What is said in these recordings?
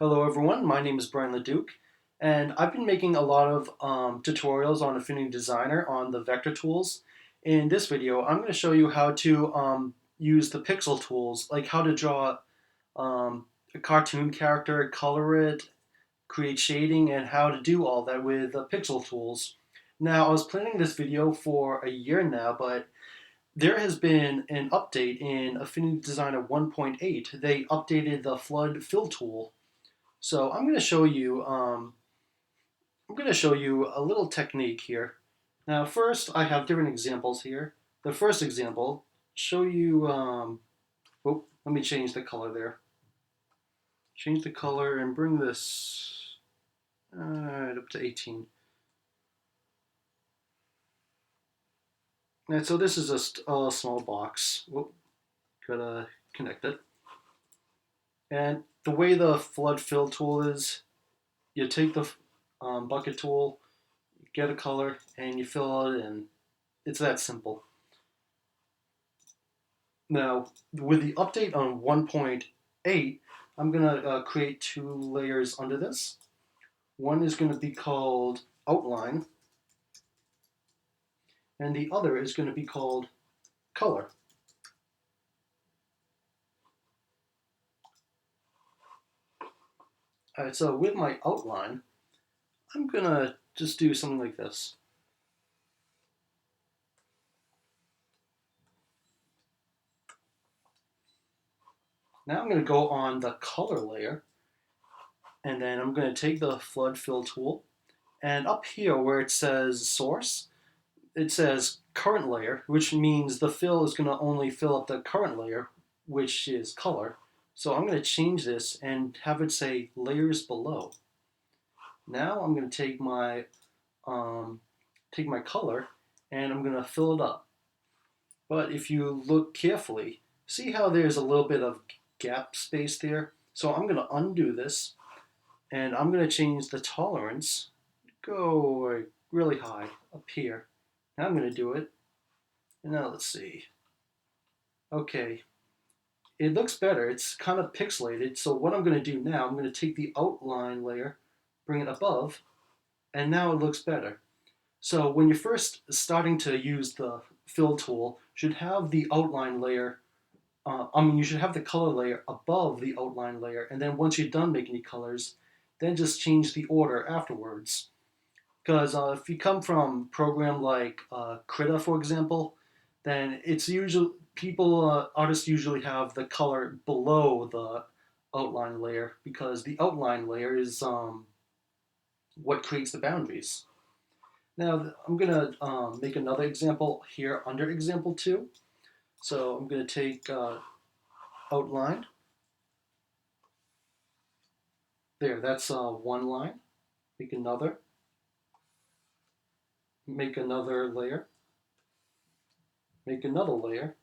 Hello everyone, my name is Brian Leduc, and I've been making a lot of tutorials on Affinity Designer on the vector tools. In this video, I'm going to show you how to use the pixel tools, like how to draw a cartoon character, color it, create shading, and how to do all that with the pixel tools. Now, I was planning this video for a year now, but there has been an update in Affinity Designer 1.8. They updated the flood fill tool, so I'm going to show you a little technique here. Now, first, I have different examples here. The first example show you. Let me change the color there. Change the color and bring this up to 18. And so this is a small box. Whoop, gotta connect it. And the way the flood fill tool is, you take the bucket tool, get a color, and you fill it in. It's that simple. Now, with the update on 1.8, I'm going to create two layers under this. One is going to be called outline, and the other is going to be called color. All right, so with my outline, I'm going to just do something like this. Now I'm going to go on the color layer, and then I'm going to take the flood fill tool, and up here where it says source, it says current layer, which means the fill is going to only fill up the current layer, which is color. So I'm going to change this and have it say layers below. Now I'm going to take my color and I'm going to fill it up. But if you look carefully, see how there's a little bit of gap space there? So I'm going to undo this and I'm going to change the tolerance, go really high up here. Now I'm going to do it. And now let's see. Okay, it looks better. It's kind of pixelated. So what I'm going to do now, I'm going to take the outline layer, bring it above, and now it looks better. So when you're first starting to use the fill tool, you should have the outline layer, you should have the color layer above the outline layer. And then once you're done making the colors, then just change the order afterwards. Because if you come from a program like Krita, for example, then it's usually artists usually have the color below the outline layer because the outline layer is what creates the boundaries. Now I'm gonna make another example here under example 2. So I'm gonna take outline. There, that's one line. Make another. Make another layer. Make another layer.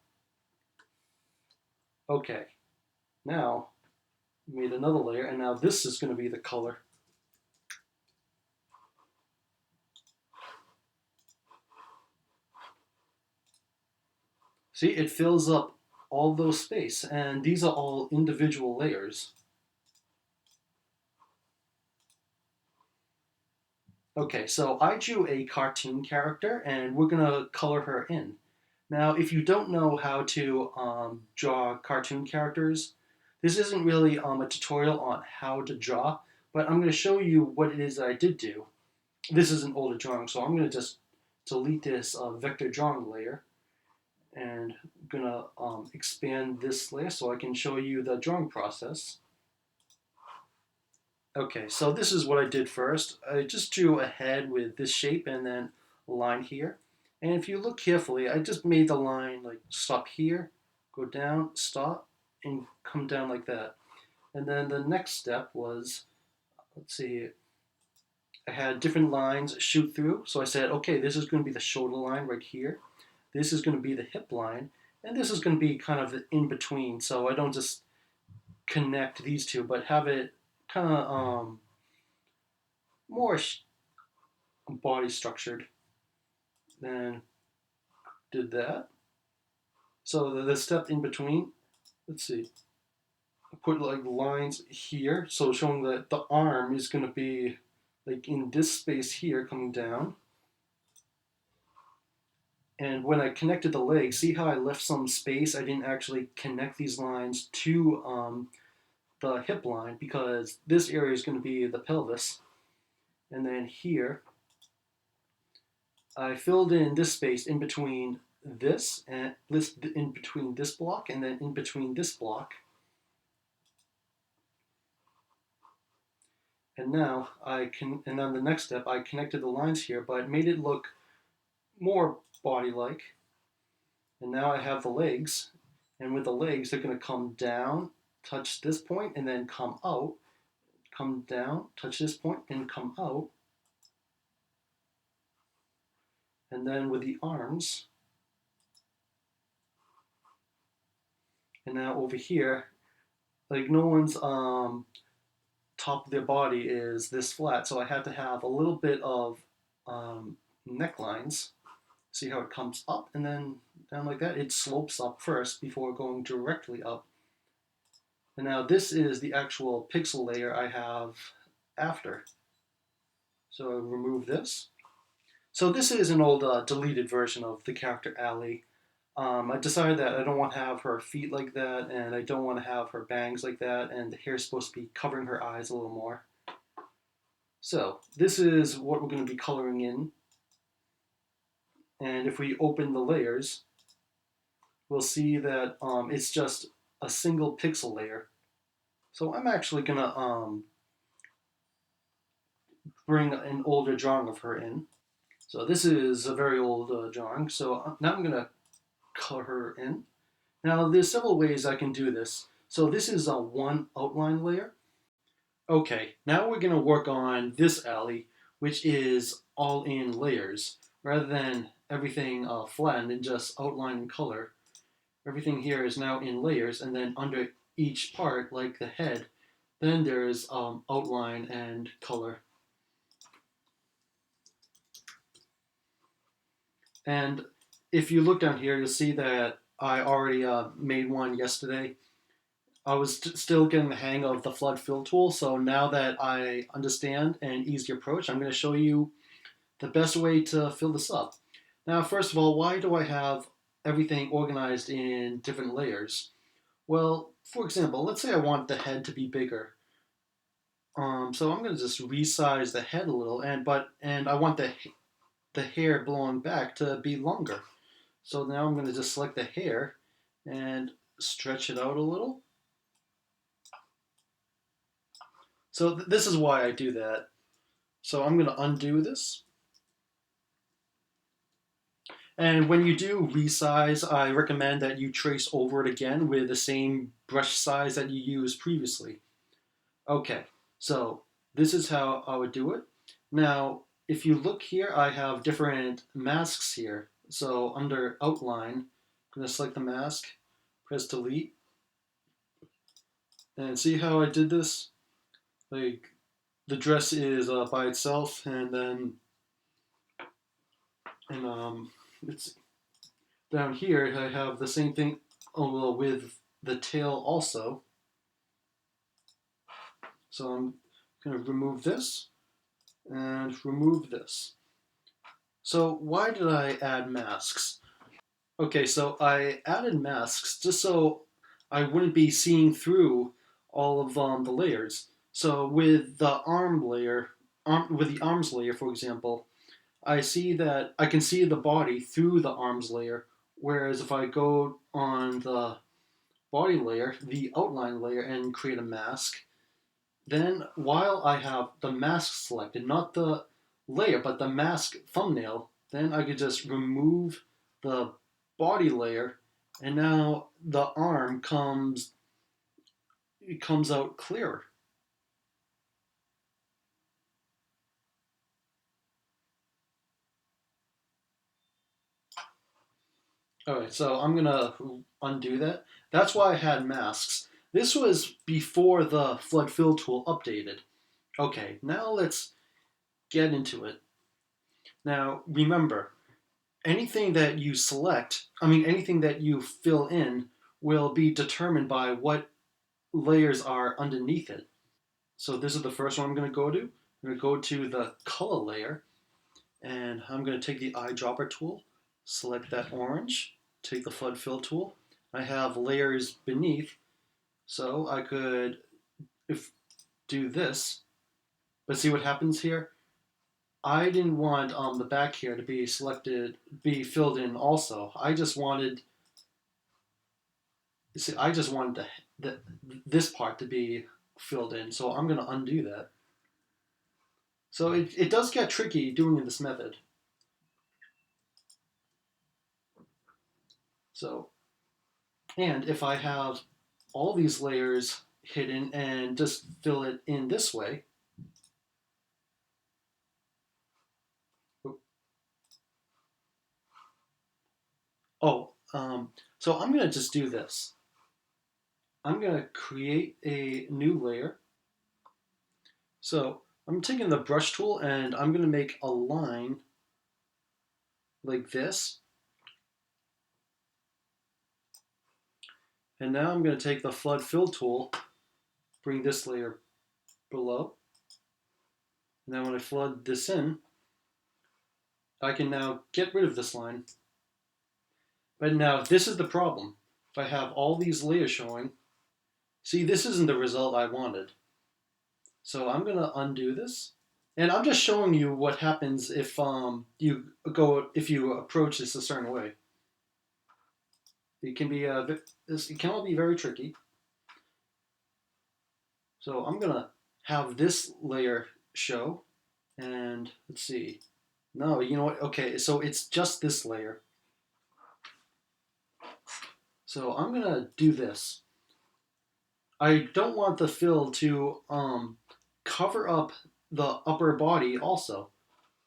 Okay. Now made another layer, and now this is going to be the color. See, it fills up all those space, and these are all individual layers. Okay, so I drew a cartoon character, and we're going to color her in. Now, if you don't know how to draw cartoon characters, this isn't really a tutorial on how to draw, but I'm going to show you what it is that I did do. This is an older drawing, so I'm going to just delete this vector drawing layer, and I'm going to expand this layer so I can show you the drawing process. Okay, so this is what I did first. I just drew a head with this shape and then a line here. And if you look carefully, I just made the line like stop here, go down, stop, and come down like that. And then the next step was, let's see, I had different lines shoot through. So I said, okay, this is going to be the shoulder line right here. This is going to be the hip line. And this is going to be kind of in between. So I don't just connect these two, but have it kind of more body structured. Then did that. So the step in between, let's see. put like lines here, so showing that the arm is going to be like in this space here coming down. And when I connected the legs, see how I left some space? I didn't actually connect these lines to the hip line because this area is going to be the pelvis. And then here, I filled in this space in between this and this, in between this block, and then in between this block. And now and then the next step, I connected the lines here, but made it look more body-like. And now I have the legs, and with the legs, they're going to come down, touch this point, and then come out, come down, touch this point, and come out. And then with the arms, and now over here, like no one's top of their body is this flat, so I had to have a little bit of necklines. See how it comes up and then down like that? It slopes up first before going directly up. And now this is the actual pixel layer I have after. So I remove this. So this is an old deleted version of the character Allie. I decided that I don't want to have her feet like that, and I don't want to have her bangs like that, and the hair is supposed to be covering her eyes a little more. So this is what we're going to be coloring in. And if we open the layers, we'll see that it's just a single pixel layer. So I'm actually going to bring an older drawing of her in. So this is a very old drawing. So now I'm going to color her in. Now there's several ways I can do this. So this is a one outline layer. Okay, now we're going to work on this alley, which is all in layers. Rather than everything flattened and just outline and color, everything here is now in layers, and then under each part, like the head, then there's outline and color. And if you look down here, you'll see that I already made one yesterday. I was still getting the hang of the flood fill tool, so now that I understand an easy approach, I'm going to show you the best way to fill this up. Now, first of all, why do I have everything organized in different layers? Well, for example, let's say I want the head to be bigger. So I'm going to just resize the head a little, and I want the hair blowing back to be longer. So now I'm going to just select the hair and stretch it out a little. So this is why I do that. So I'm going to undo this. And when you do resize, I recommend that you trace over it again with the same brush size that you used previously. Okay, so this is how I would do it. Now, if you look here, I have different masks here. So under outline, I'm going to select the mask, press delete, and see how I did this? Like, the dress is by itself, and then it's down here. I have the same thing with the tail also. So I'm going to remove this and remove this. So why did I add masks? Okay, so I added masks just so I wouldn't be seeing through all of the layers. So with the with the arms layer, for example, I see that I can see the body through the arms layer, whereas if I go on the body layer, the outline layer, and create a mask, then while I have the mask selected, not the layer, but the mask thumbnail, then I could just remove the body layer, and now the arm comes out clearer. Alright, so I'm gonna undo that. That's why I had masks. This was before the flood fill tool updated. Okay, now let's get into it. Now remember, anything that you select, anything that you fill in will be determined by what layers are underneath it. So this is the first one I'm going to go to. I'm going to go to the color layer, and I'm going to take the eyedropper tool, select that orange, take the flood fill tool. I have layers beneath, so I could do this, but see what happens here? I didn't want the back here to be be filled in also. I just wanted this part to be filled in, so I'm going to undo that. So it does get tricky doing this method. So, and if I have all these layers hidden and just fill it in this way, oh, so I'm going to just do this. I'm going to create a new layer. So I'm taking the brush tool and I'm going to make a line like this. And now I'm going to take the flood fill tool, bring this layer below. And then when I flood this in, I can now get rid of this line. But now this is the problem. If I have all these layers showing, see, this isn't the result I wanted. So I'm going to undo this. And I'm just showing you what happens if you approach this a certain way. It can be it can all be very tricky. So I'm going to have this layer show, and let's see. No, you know what? Okay, so it's just this layer. So I'm going to do this. I don't want the fill to cover up the upper body also.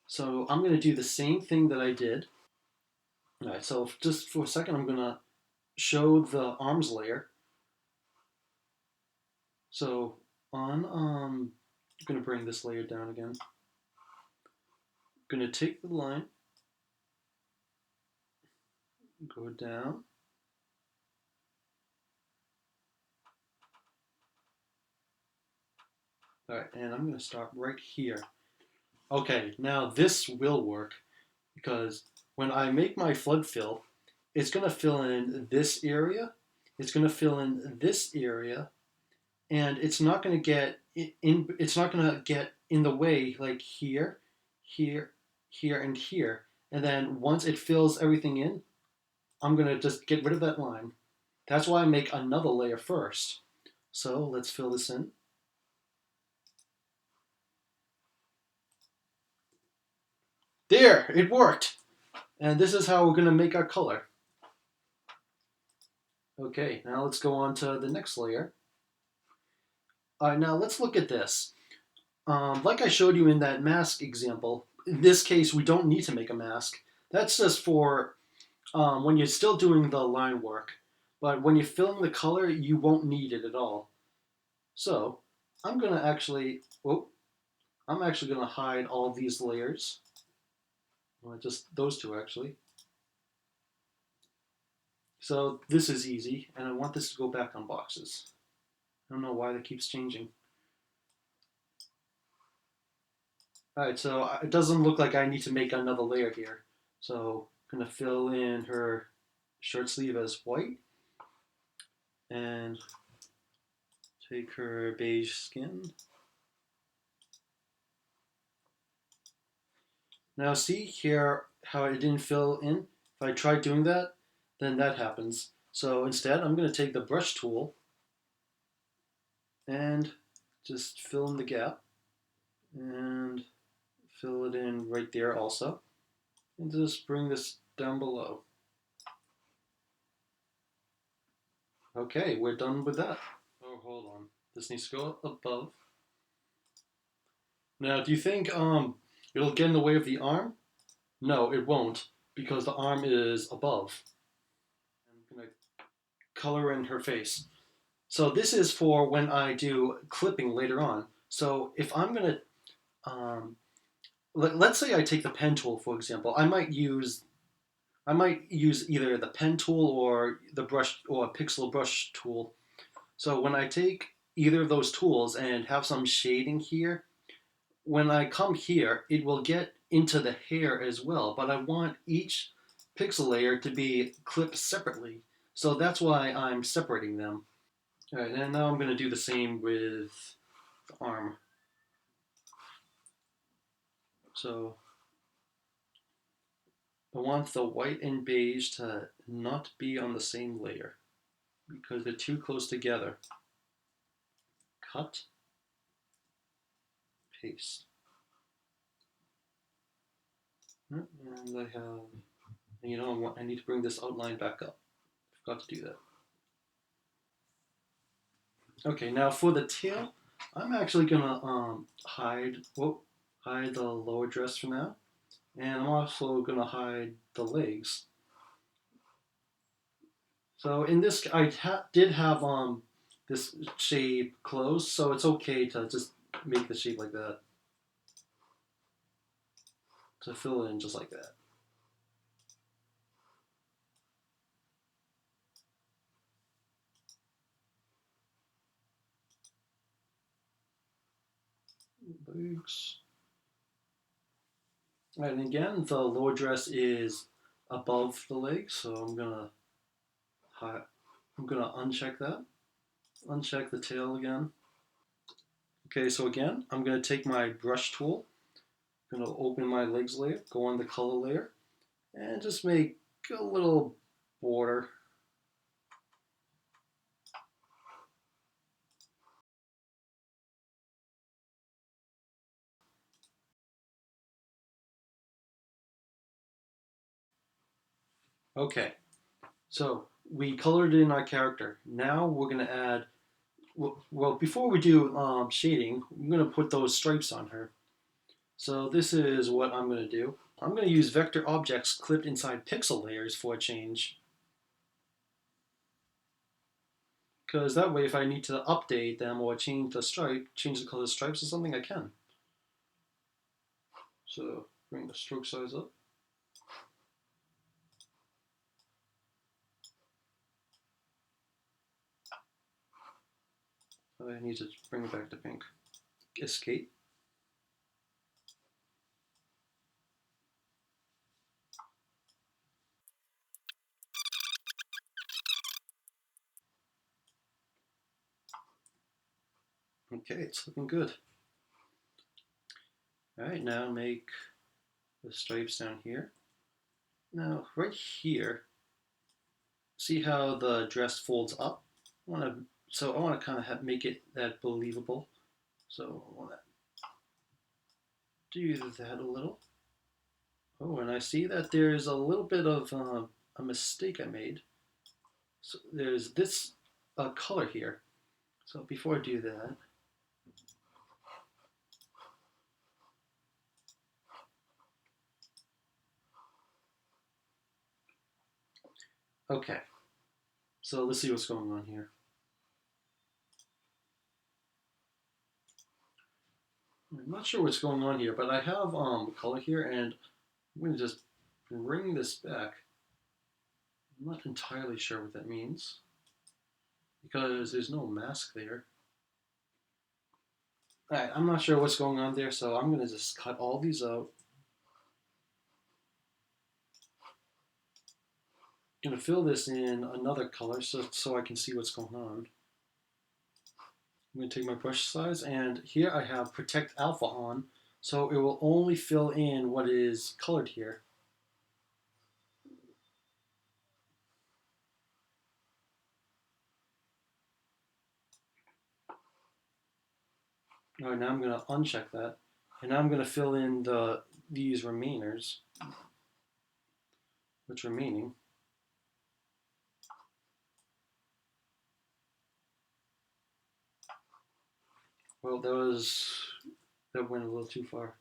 So I'm going to do the same thing that I did. All right, so just for a second, I'm going to show the arms layer. So I'm going to bring this layer down again. I'm going to take the line, go down. All right, and I'm going to stop right here. Okay, now this will work because when I make my flood fill, it's going to fill in this area, it's going to fill in this area, and it's not going to get it's not going to get in the way like here, here, here, and here. And then once it fills everything in, I'm going to just get rid of that line. That's why I make another layer first. So let's fill this in. There, it worked. And this is how we're going to make our color. Okay, now let's go on to the next layer. All right, now let's look at this. Like I showed you in that mask example, in this case, we don't need to make a mask. That's just for when you're still doing the line work. But when you're filling the color, you won't need it at all. So I'm going to actually, I'm actually going to hide all these layers. Well, just those two, actually. So this is easy, and I want this to go back on boxes. I don't know why that keeps changing. Alright, so it doesn't look like I need to make another layer here. So I'm going to fill in her shirt sleeve as white. And take her beige skin. Now see here how it didn't fill in? If I try doing that, then that happens. So instead, I'm going to take the brush tool and just fill in the gap. And fill it in right there also. And just bring this down below. Okay, we're done with that. Oh, hold on. This needs to go above. Now, do you think it'll get in the way of the arm? No, it won't, because the arm is above. I'm gonna color in her face. So this is for when I do clipping later on. So if I'm gonna, let's say I take the pen tool for example, I might use either the pen tool or the brush or a pixel brush tool. So when I take either of those tools and have some shading here, when I come here, it will get into the hair as well, but I want each pixel layer to be clipped separately. So that's why I'm separating them. All right, and now I'm going to do the same with the arm. So I want the white and beige to not be on the same layer because they're too close together. Cut, paste. And I have, you know, I need to bring this outline back up. Forgot to do that. Okay, now for the tail, I'm actually gonna hide the lower dress for now, and I'm also gonna hide the legs. So in this, did have this shape closed, so it's okay to just make the shape like that, to fill it in just like that. Legs. And again, the lower dress is above the legs, so I'm gonna uncheck that. Uncheck the tail again. Okay, so again, I'm gonna take my brush tool. I'm gonna open my legs layer, go on the color layer, and just make a little border. Okay, so we colored in our character. Now we're gonna add, well, before we do shading, I'm gonna put those stripes on her. So this is what I'm gonna do. I'm gonna use vector objects clipped inside pixel layers for a change. Because that way, if I need to update them or change the color of stripes or something, I can. So bring the stroke size up. I need to bring it back to pink. Escape. Okay, it's looking good. All right, now make the stripes down here. Now, right here, see how the dress folds up? I want to kind of make it that believable. So I want to do that a little. Oh, and I see that there's a little bit of a mistake I made. So there's this color here. So before I do that, okay. So let's see what's going on here. I'm not sure what's going on here, but I have color here, and I'm going to just bring this back. I'm not entirely sure what that means because there's no mask there. All right, I'm not sure what's going on there, so I'm going to just cut all these out. I'm going to fill this in another color so I can see what's going on. I'm going to take my brush size, and here I have Protect Alpha on, so it will only fill in what is colored here. All right, now I'm going to uncheck that, and now I'm going to fill in these remainers. What's remaining? Well, that went a little too far.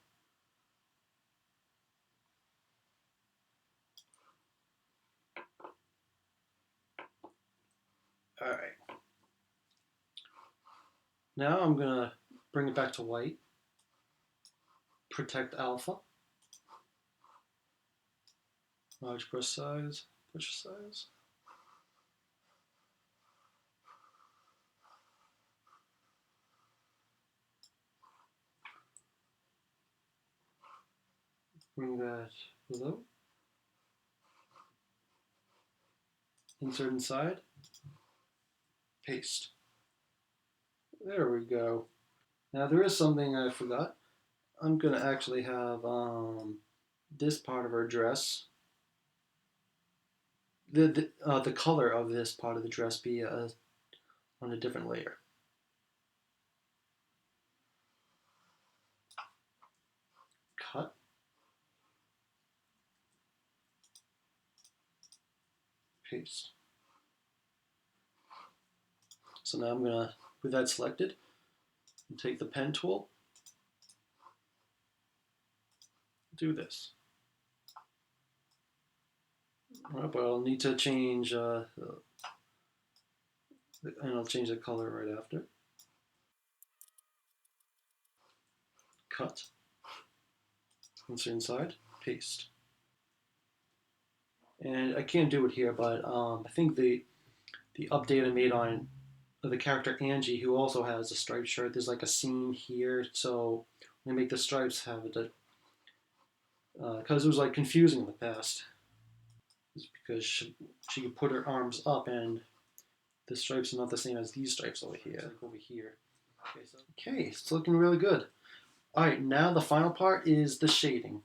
All right. Now I'm gonna bring it back to white. Protect alpha. Large brush size. Brush size. Bring that below. Insert inside. Paste. There we go. Now there is something I forgot. I'm going to actually have this part of our dress, the color of this part of the dress be on a different layer. Cut. Paste. So now I'm going to, with that selected, take the pen tool, do this. But I'll need to change, and I'll change the color right after. Cut. Insert inside. Paste. And I can't do it here, but I think the update I made on the character Angie, who also has a striped shirt, there's like a seam here, so when I make the stripes have it, because it was like confusing in the past. It's because she could put her arms up and the stripes are not the same as these stripes over here. Like over here. Okay, it's looking really good. Alright, now the final part is the shading.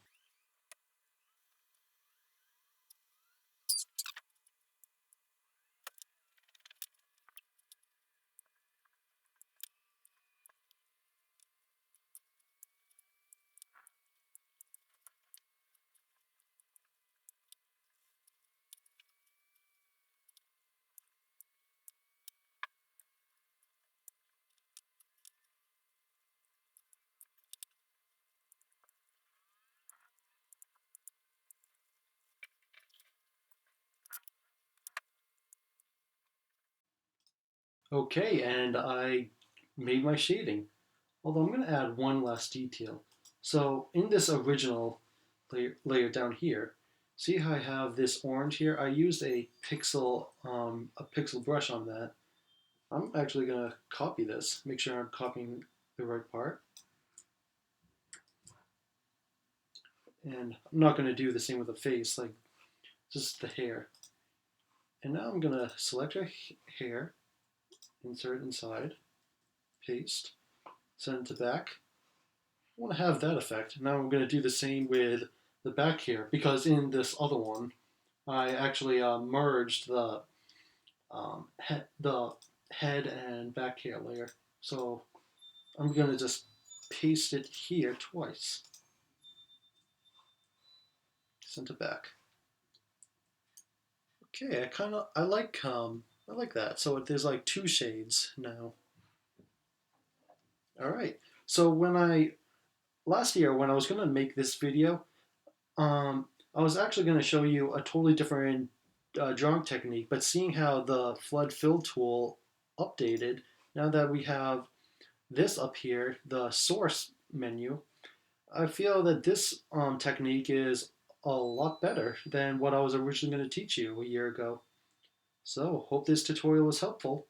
Okay, and I made my shading. Although I'm going to add one last detail. So in this original layer down here, see how I have this orange here? I used a pixel brush on that. I'm actually going to copy this, make sure I'm copying the right part. And I'm not going to do the same with the face, like just the hair. And now I'm going to select her hair, insert inside, paste, send it to back. I want to have that effect. Now I'm going to do the same with the back hair, because in this other one, I actually merged the head and back hair layer. So I'm going to just paste it here twice. Send it back. Okay, I like that. So there's like two shades now. All right. So last year when I was going to make this video, I was actually going to show you a totally different drawing technique, but seeing how the flood fill tool updated, now that we have this up here, the source menu, I feel that this technique is a lot better than what I was originally going to teach you a year ago. So, hope this tutorial was helpful.